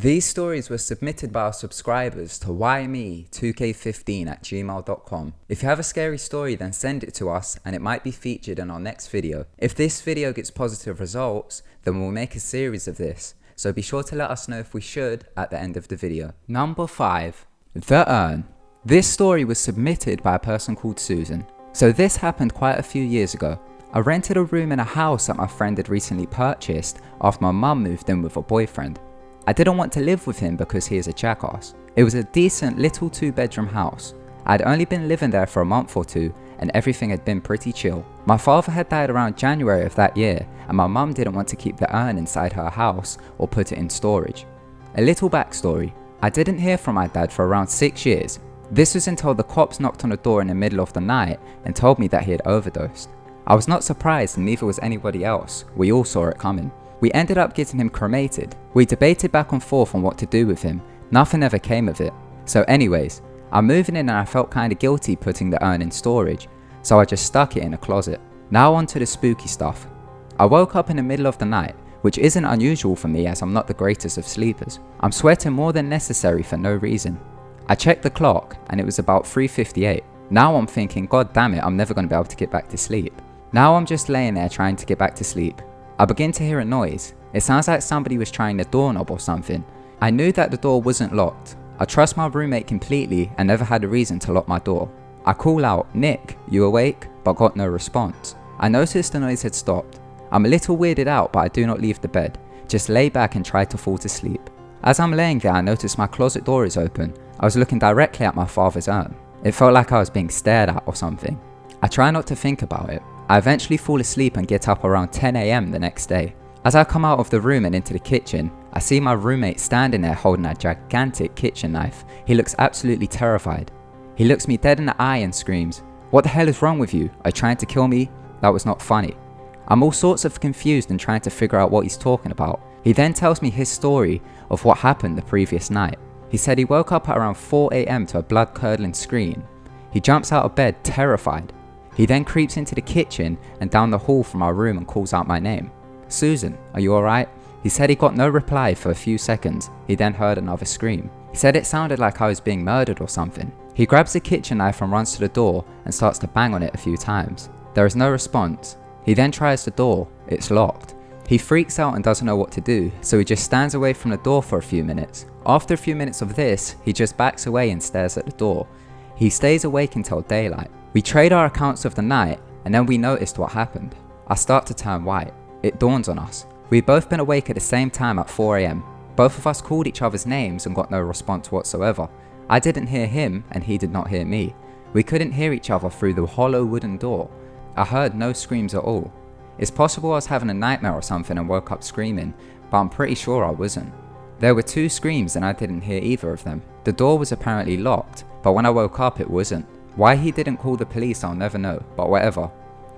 These stories were submitted by our subscribers to ymE2k15@gmail.com. If you have a scary story, then send it to us and it might be featured in our next video. If this video gets positive results, then we'll make a series of this, so be sure to let us know if we should at the end of the video. Number 5. The Urn. This story was submitted by a person called Susan. So this happened quite a few years ago. I rented a room in a house that my friend had recently purchased after my mum moved in with a boyfriend. I didn't want to live with him because he is a jackass. It was a decent little 2-bedroom house. I had only been living there for a month or two and everything had been pretty chill. My father had died around January of that year and my mum didn't want to keep the urn inside her house or put it in storage. A little backstory. I didn't hear from my dad for around 6 years. This was until the cops knocked on the door in the middle of the night and told me that he had overdosed. I was not surprised and neither was anybody else. We all saw it coming. We ended up getting him cremated. We debated back and forth on what to do with him. Nothing ever came of it. So anyways, I'm moving in and I felt kinda guilty putting the urn in storage, so I just stuck it in a closet. Now on to the spooky stuff. I woke up in the middle of the night, which isn't unusual for me as I'm not the greatest of sleepers. I'm sweating more than necessary for no reason. I checked the clock and it was about 3:58. Now I'm thinking, god damn it, I'm never gonna be able to get back to sleep. Now I'm just laying there trying to get back to sleep. I begin to hear a noise. It sounds like somebody was trying the doorknob or something. I knew that the door wasn't locked. I trust my roommate completely and never had a reason to lock my door. I call out, "Nick, you awake?" but got no response. I noticed the noise had stopped. I'm a little weirded out but I do not leave the bed. Just lay back and try to fall to sleep. As I'm laying there I notice my closet door is open. I was looking directly at my father's urn. It felt like I was being stared at or something. I try not to think about it. I eventually fall asleep and get up around 10 AM the next day. As I come out of the room and into the kitchen, I see my roommate standing there holding a gigantic kitchen knife. He looks absolutely terrified. He looks me dead in the eye and screams, "What the hell is wrong with you? Are you trying to kill me?" That was not funny. I'm all sorts of confused and trying to figure out what he's talking about. He then tells me his story of what happened the previous night. He said he woke up at around 4 AM to a blood-curdling scream. He jumps out of bed terrified. He then creeps into the kitchen and down the hall from our room and calls out my name. "Susan, are you alright?" He said he got no reply for a few seconds. He then heard another scream. He said it sounded like I was being murdered or something. He grabs the kitchen knife and runs to the door and starts to bang on it a few times. There is no response. He then tries the door. It's locked. He freaks out and doesn't know what to do, so he just stands away from the door for a few minutes. After a few minutes of this, he just backs away and stares at the door. He stays awake until daylight. We trade our accounts of the night and then we noticed what happened. I start to turn white. It dawns on us. We'd both been awake at the same time at 4 AM. Both of us called each other's names and got no response whatsoever. I didn't hear him and he did not hear me. We couldn't hear each other through the hollow wooden door. I heard no screams at all. It's possible I was having a nightmare or something and woke up screaming, but I'm pretty sure I wasn't. There were 2 screams and I didn't hear either of them. The door was apparently locked, but when I woke up it wasn't. Why he didn't call the police I'll never know, but whatever.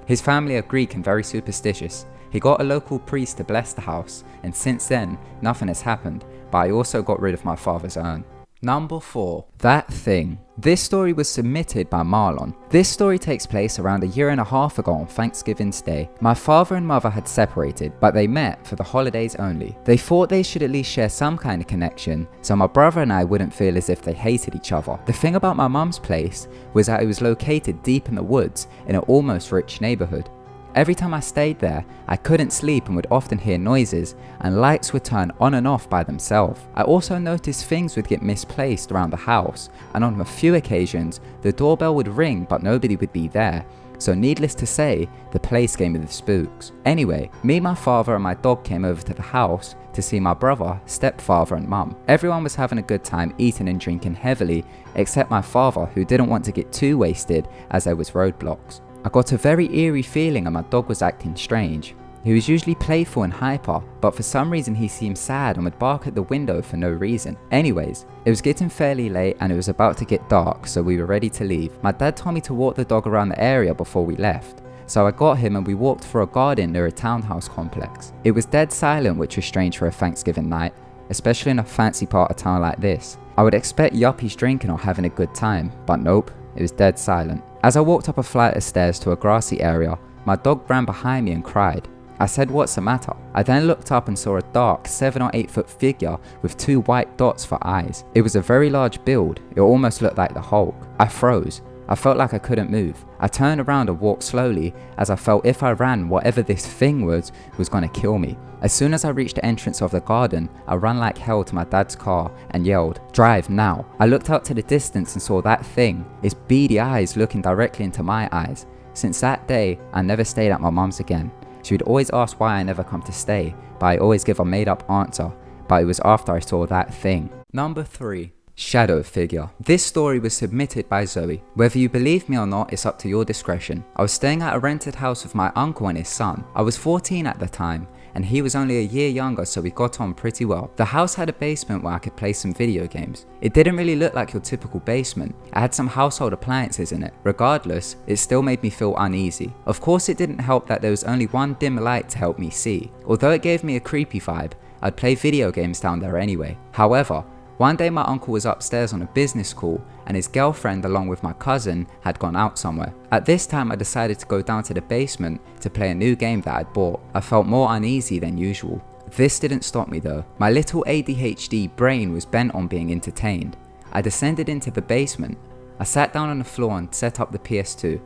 His family are Greek and very superstitious. He got a local priest to bless the house, and since then, nothing has happened, but I also got rid of my father's urn. Number 4. That Thing. This story was submitted by Marlon. This story takes place around a year and a half ago on Thanksgiving's Day. My father and mother had separated, but they met for the holidays only. They thought they should at least share some kind of connection, so my brother and I wouldn't feel as if they hated each other. The thing about my mum's place was that it was located deep in the woods in an almost rich neighborhood. Every time I stayed there, I couldn't sleep and would often hear noises, and lights would turn on and off by themselves. I also noticed things would get misplaced around the house, and on a few occasions, the doorbell would ring but nobody would be there. So needless to say, the place gave me the spooks. Anyway, me, my father and my dog came over to the house to see my brother, stepfather and mum. Everyone was having a good time eating and drinking heavily, except my father who didn't want to get too wasted as there was roadblocks. I got a very eerie feeling and my dog was acting strange. He was usually playful and hyper, but for some reason he seemed sad and would bark at the window for no reason. Anyways, it was getting fairly late and it was about to get dark, so we were ready to leave. My dad told me to walk the dog around the area before we left. So I got him and we walked through a garden near a townhouse complex. It was dead silent, which was strange for a Thanksgiving night, especially in a fancy part of town like this. I would expect yuppies drinking or having a good time, but nope, it was dead silent. As I walked up a flight of stairs to a grassy area, my dog ran behind me and cried. I said, "What's the matter?" I then looked up and saw a dark 7 or 8 foot figure with 2 white dots for eyes. It was a very large build, it almost looked like the Hulk. I froze. I felt like I couldn't move. I turned around and walked slowly as I felt if I ran, whatever this thing was gonna kill me. As soon as I reached the entrance of the garden, I ran like hell to my dad's car and yelled, "Drive now." I looked out to the distance and saw that thing, its beady eyes looking directly into my eyes. Since that day, I never stayed at my mum's again. She would always ask why I never come to stay, but I always give a made up answer, but it was after I saw that thing. Number 3. Shadow figure. This story was submitted by Zoe. Whether you believe me or not, it's up to your discretion. I was staying at a rented house with my uncle and his son. I was 14 at the time, and he was only a year younger, so we got on pretty well. The house had a basement where I could play some video games. It didn't really look like your typical basement. It had some household appliances in it. Regardless, it still made me feel uneasy. Of course, it didn't help that there was only one dim light to help me see. Although it gave me a creepy vibe, I'd play video games down there anyway. However, one day my uncle was upstairs on a business call and his girlfriend along with my cousin had gone out somewhere. At this time I decided to go down to the basement to play a new game that I'd bought. I felt more uneasy than usual. This didn't stop me though. My little ADHD brain was bent on being entertained. I descended into the basement. I sat down on the floor and set up the PS2.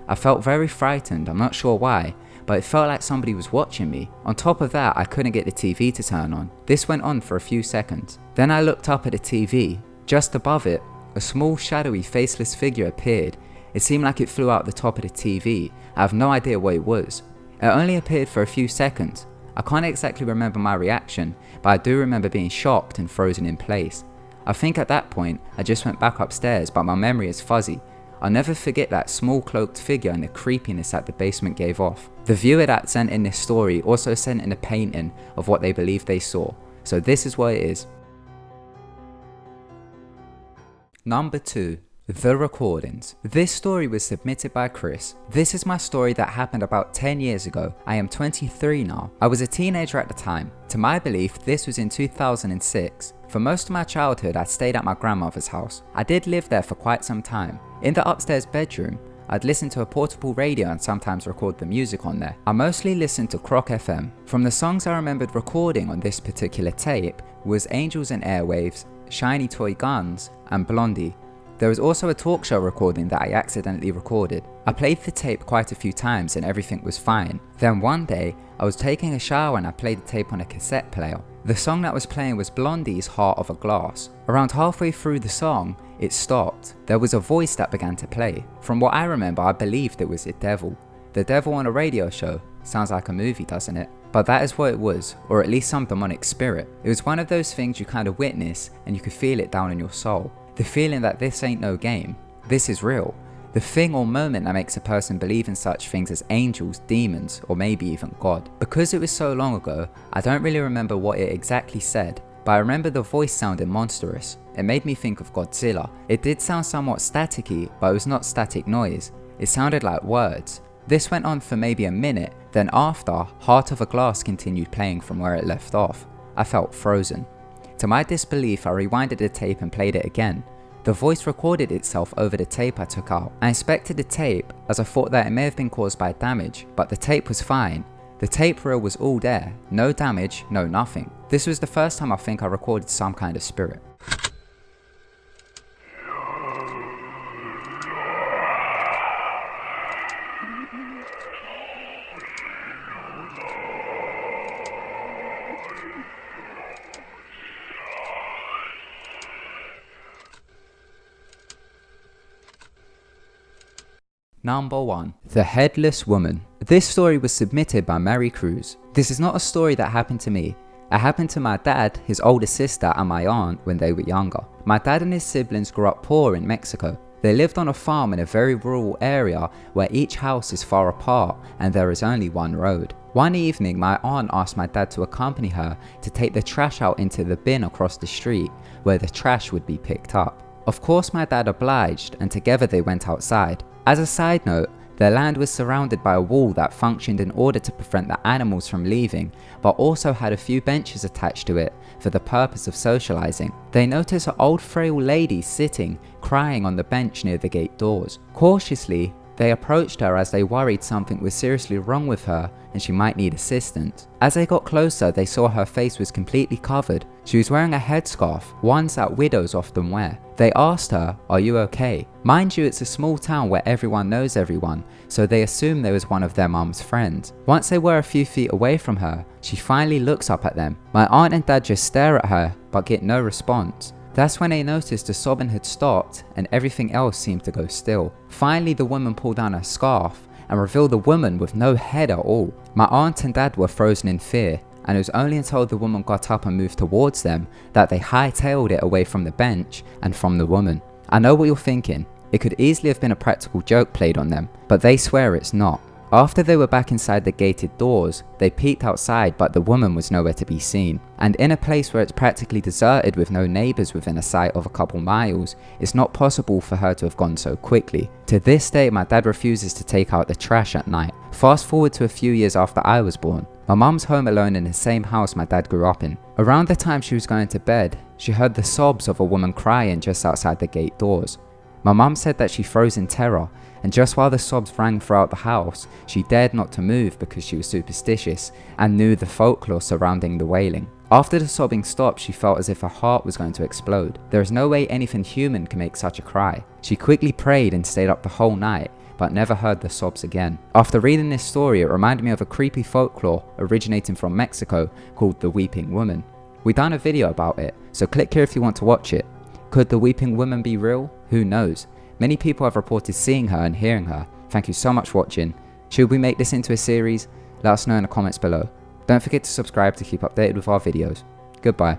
I felt very frightened, I'm not sure why, but it felt like somebody was watching me. On top of that, I couldn't get the TV to turn on. This went on for a few seconds. Then I looked up at the TV. Just above it, a small shadowy faceless figure appeared. It seemed like it flew out the top of the TV. I have no idea what it was. It only appeared for a few seconds. I can't exactly remember my reaction, but I do remember being shocked and frozen in place. I think at that point, I just went back upstairs, but my memory is fuzzy. I'll never forget that small cloaked figure and the creepiness that the basement gave off. The viewer that sent in this story also sent in a painting of what they believed they saw, so this is what it is. Number 2. The recordings. This story was submitted by Chris. This is my story that happened about 10 years ago. I am 23 now. I was a teenager at the time. To my belief, this was in 2006. For most of my childhood, I stayed at my grandmother's house. I did live there for quite some time. In the upstairs bedroom, I'd listen to a portable radio and sometimes record the music on there. I mostly listened to Croc FM. From the songs I remembered recording on this particular tape was Angels and Airwaves, Shiny Toy Guns, and Blondie. There was also a talk show recording that I accidentally recorded. I played the tape quite a few times and everything was fine. Then one day, I was taking a shower and I played the tape on a cassette player. The song that was playing was Blondie's Heart of a Glass. Around halfway through the song, it stopped. There was a voice that began to play. From what I remember, I believed it was the devil. The devil on a radio show. Sounds like a movie, doesn't it? But that is what it was, or at least some demonic spirit. It was one of those things you kind of witness and you could feel it down in your soul. The feeling that this ain't no game. This is real. The thing or moment that makes a person believe in such things as angels, demons, or maybe even God. Because it was so long ago, I don't really remember what it exactly said, but I remember the voice sounding monstrous. It made me think of Godzilla. It did sound somewhat staticky, but it was not static noise. It sounded like words. This went on for maybe a minute, then after, Heart of a Glass continued playing from where it left off. I felt frozen. To my disbelief, I rewinded the tape and played it again. The voice recorded itself over the tape I took out. I inspected the tape as I thought that it may have been caused by damage, but the tape was fine. The tape reel was all there, no damage, no nothing. This was the first time I think I recorded some kind of spirit. Number 1. The Headless Woman. This story was submitted by Mary Cruz. This is not a story that happened to me. It happened to my dad, his older sister and my aunt when they were younger. My dad and his siblings grew up poor in Mexico. They lived on a farm in a very rural area where each house is far apart and there is only one road. One evening, my aunt asked my dad to accompany her to take the trash out into the bin across the street where the trash would be picked up. Of course my dad obliged and together they went outside. As a side note, their land was surrounded by a wall that functioned in order to prevent the animals from leaving, but also had a few benches attached to it for the purpose of socializing. They noticed an old frail lady sitting, crying on the bench near the gate doors. Cautiously, they approached her as they worried something was seriously wrong with her and she might need assistance. As they got closer, they saw her face was completely covered. She was wearing a headscarf, ones that widows often wear. They asked her, "Are you okay?" Mind you, it's a small town where everyone knows everyone, so they assumed they was one of their mum's friends. Once they were a few feet away from her, she finally looks up at them. My aunt and dad just stare at her, but get no response. That's when they noticed the sobbing had stopped and everything else seemed to go still. Finally, the woman pulled down her scarf and revealed the woman with no head at all. My aunt and dad were frozen in fear, and it was only until the woman got up and moved towards them that they hightailed it away from the bench and from the woman. I know what you're thinking, it could easily have been a practical joke played on them, but they swear it's not. After they were back inside the gated doors, they peeked outside, but the woman was nowhere to be seen. And in a place where it's practically deserted with no neighbours within a sight of a couple miles, it's not possible for her to have gone so quickly. To this day, my dad refuses to take out the trash at night. Fast forward to a few years after I was born. My mum's home alone in the same house my dad grew up in. Around the time she was going to bed, she heard the sobs of a woman crying just outside the gate doors. My mum said that she froze in terror, and just while the sobs rang throughout the house, she dared not to move because she was superstitious and knew the folklore surrounding the wailing. After the sobbing stopped, she felt as if her heart was going to explode. There is no way anything human can make such a cry. She quickly prayed and stayed up the whole night, but never heard the sobs again. After reading this story, it reminded me of a creepy folklore originating from Mexico called the Weeping Woman. We done a video about it, so click here if you want to watch it. Could the Weeping Woman be real? Who knows? Many people have reported seeing her and hearing her. Thank you so much for watching. Should we make this into a series? Let us know in the comments below. Don't forget to subscribe to keep updated with our videos. Goodbye.